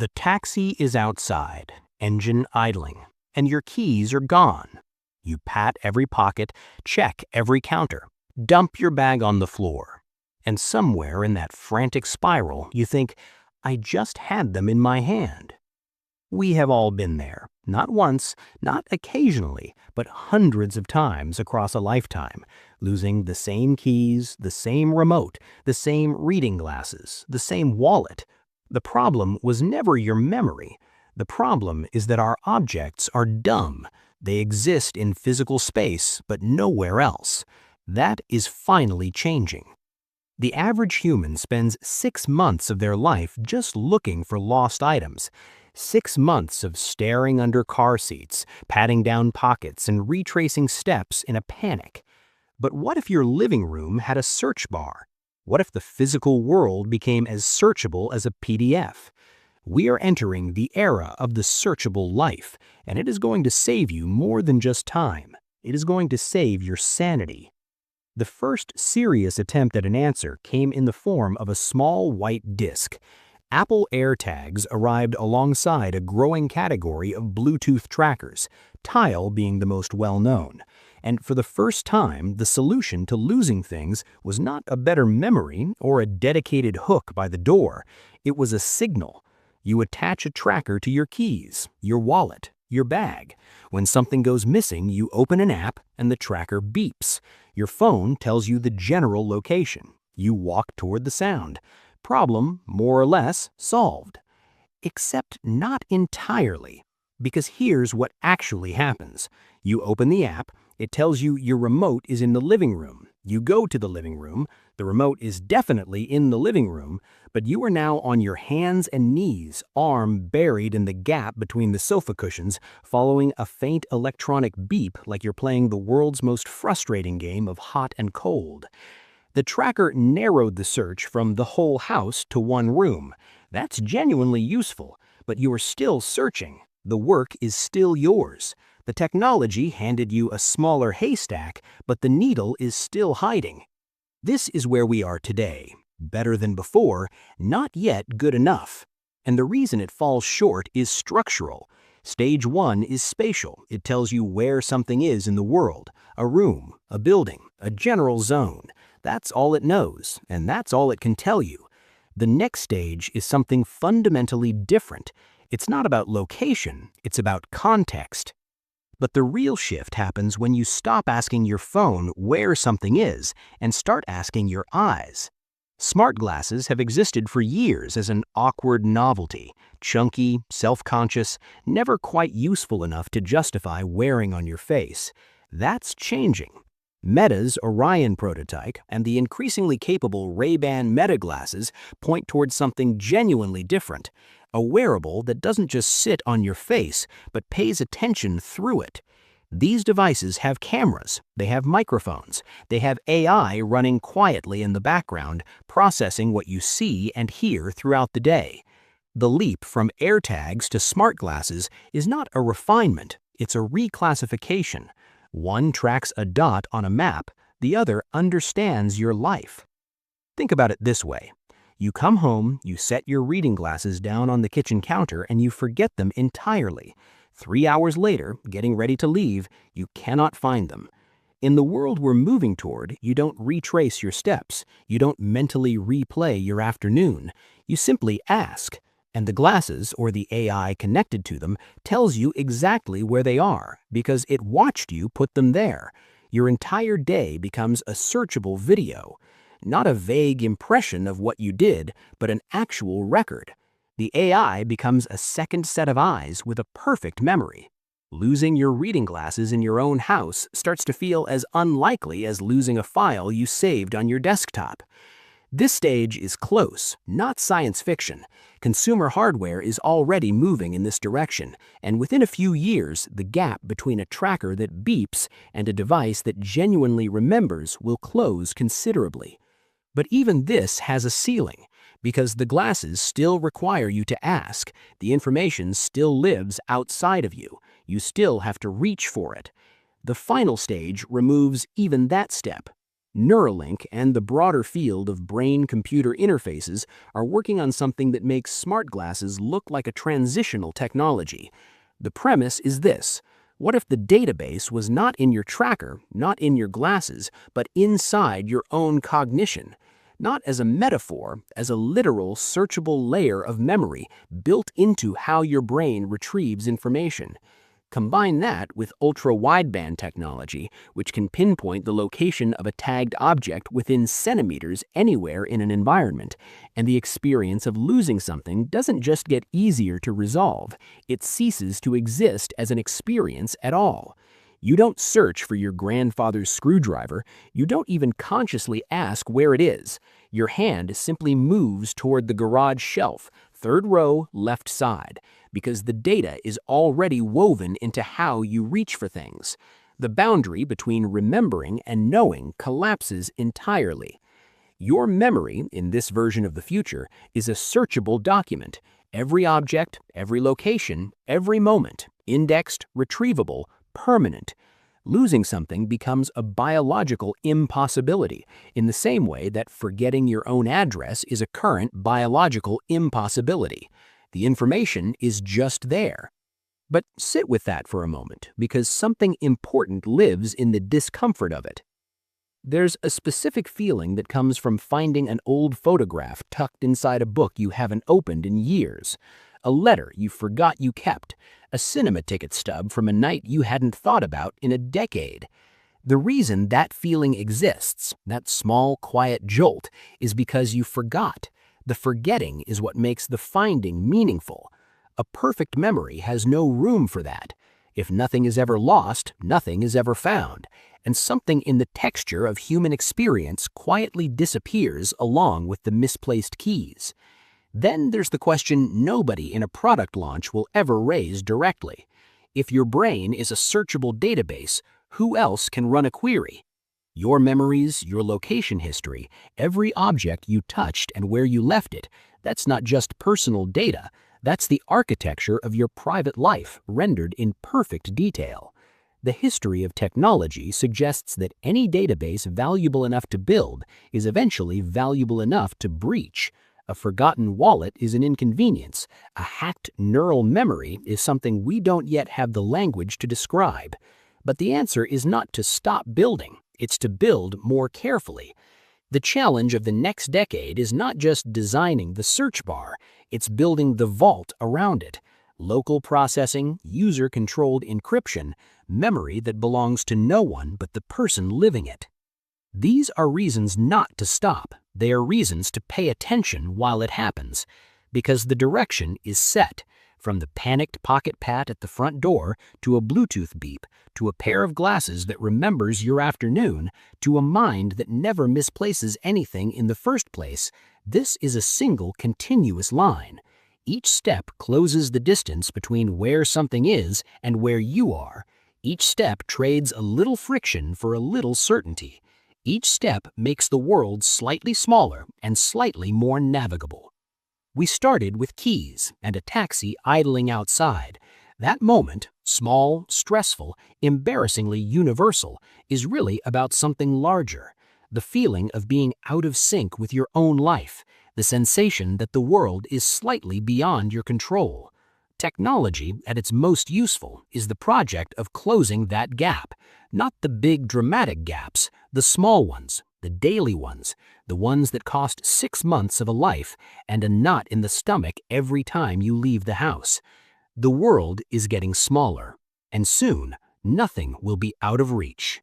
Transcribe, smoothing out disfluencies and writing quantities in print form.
The taxi is outside, engine idling, and your keys are gone. You pat every pocket, check every counter, dump your bag on the floor. And somewhere in that frantic spiral, you think, I just had them in my hand. We have all been there, not once, not occasionally, but hundreds of times across a lifetime, losing the same keys, the same remote, the same reading glasses, the same wallet. The problem was never your memory. The problem is that our objects are dumb. They exist in physical space, but nowhere else. That is finally changing. The average human spends 6 months of their life just looking for lost items. 6 months of staring under car seats, patting down pockets, and retracing steps in a panic. But what if your living room had a search bar? What if the physical world became as searchable as a PDF? We are entering the era of the searchable life, and it is going to save you more than just time. It is going to save your sanity. The first serious attempt at an answer came in the form of a small white disc. Apple AirTags arrived alongside a growing category of Bluetooth trackers, Tile being the most well-known. And for the first time, the solution to losing things was not a better memory or a dedicated hook by the door. It was a signal. You attach a tracker to your keys, your wallet, your bag. When something goes missing, you open an app and the tracker beeps. Your phone tells you the general location. You walk toward the sound. Problem, more or less, solved. Except not entirely, because here's what actually happens. You open the app, it tells you your remote is in the living room. You go to the living room, the remote is definitely in the living room, but you are now on your hands and knees, arm buried in the gap between the sofa cushions, following a faint electronic beep like you're playing the world's most frustrating game of hot and cold. The tracker narrowed the search from the whole house to one room. That's genuinely useful, but you are still searching. The work is still yours. The technology handed you a smaller haystack, but the needle is still hiding. This is where we are today. Better than before, not yet good enough. And the reason it falls short is structural. Stage 1 is spatial. It tells you where something is in the world, a room, a building, a general zone. That's all it knows, and that's all it can tell you. The next stage is something fundamentally different. It's not about location, it's about context. But the real shift happens when you stop asking your phone where something is and start asking your eyes. Smart glasses have existed for years as an awkward novelty, chunky, self-conscious, never quite useful enough to justify wearing on your face. That's changing. Meta's Orion prototype and the increasingly capable Ray-Ban Meta glasses point towards something genuinely different. A wearable that doesn't just sit on your face, but pays attention through it. These devices have cameras, they have microphones, they have AI running quietly in the background, processing what you see and hear throughout the day. The leap from AirTags to smart glasses is not a refinement, it's a reclassification. One tracks a dot on a map, the other understands your life. Think about it this way. You come home, you set your reading glasses down on the kitchen counter, and you forget them entirely. 3 hours later, getting ready to leave, you cannot find them. In the world we're moving toward, you don't retrace your steps. You don't mentally replay your afternoon. You simply ask, and the glasses, or the AI connected to them, tells you exactly where they are, because it watched you put them there. Your entire day becomes a searchable video. Not a vague impression of what you did, but an actual record. The AI becomes a second set of eyes with a perfect memory. Losing your reading glasses in your own house starts to feel as unlikely as losing a file you saved on your desktop. This stage is close, not science fiction. Consumer hardware is already moving in this direction, and within a few years, the gap between a tracker that beeps and a device that genuinely remembers will close considerably. But even this has a ceiling, because the glasses still require you to ask. The information still lives outside of you. You still have to reach for it. The final stage removes even that step. Neuralink and the broader field of brain-computer interfaces are working on something that makes smart glasses look like a transitional technology. The premise is this: what if the database was not in your tracker, not in your glasses, but inside your own cognition? Not as a metaphor, as a literal, searchable layer of memory built into how your brain retrieves information. Combine that with ultra-wideband technology, which can pinpoint the location of a tagged object within centimeters anywhere in an environment, and the experience of losing something doesn't just get easier to resolve, it ceases to exist as an experience at all. You don't search for your grandfather's screwdriver, you don't even consciously ask where it is. Your hand simply moves toward the garage shelf, third row, left side, because the data is already woven into how you reach for things. The boundary between remembering and knowing collapses entirely. Your memory, in this version of the future, is a searchable document. Every object, every location, every moment, indexed, retrievable, permanent. Losing something becomes a biological impossibility, in the same way that forgetting your own address is a current biological impossibility. The information is just there. But sit with that for a moment, because something important lives in the discomfort of it. There's a specific feeling that comes from finding an old photograph tucked inside a book you haven't opened in years, a letter you forgot you kept, a cinema ticket stub from a night you hadn't thought about in a decade. The reason that feeling exists, that small, quiet jolt, is because you forgot. The forgetting is what makes the finding meaningful. A perfect memory has no room for that. If nothing is ever lost, nothing is ever found, and something in the texture of human experience quietly disappears along with the misplaced keys. Then there's the question nobody in a product launch will ever raise directly. If your brain is a searchable database, who else can run a query? Your memories, your location history, every object you touched and where you left it, that's not just personal data, that's the architecture of your private life rendered in perfect detail. The history of technology suggests that any database valuable enough to build is eventually valuable enough to breach. A forgotten wallet is an inconvenience. A hacked neural memory is something we don't yet have the language to describe. But the answer is not to stop building, it's to build more carefully. The challenge of the next decade is not just designing the search bar, it's building the vault around it. Local processing, user-controlled encryption, memory that belongs to no one but the person living it. These are reasons not to stop. They are reasons to pay attention while it happens, because the direction is set. From the panicked pocket pat at the front door, to a Bluetooth beep, to a pair of glasses that remembers your afternoon, to a mind that never misplaces anything in the first place, this is a single continuous line. Each step closes the distance between where something is and where you are. Each step trades a little friction for a little certainty. Each step makes the world slightly smaller and slightly more navigable. We started with keys and a taxi idling outside. That moment, small, stressful, embarrassingly universal, is really about something larger. The feeling of being out of sync with your own life, the sensation that the world is slightly beyond your control. Technology, at its most useful, is the project of closing that gap, not the big dramatic gaps, the small ones, the daily ones, the ones that cost 6 months of a life and a knot in the stomach every time you leave the house. The world is getting smaller, and soon nothing will be out of reach.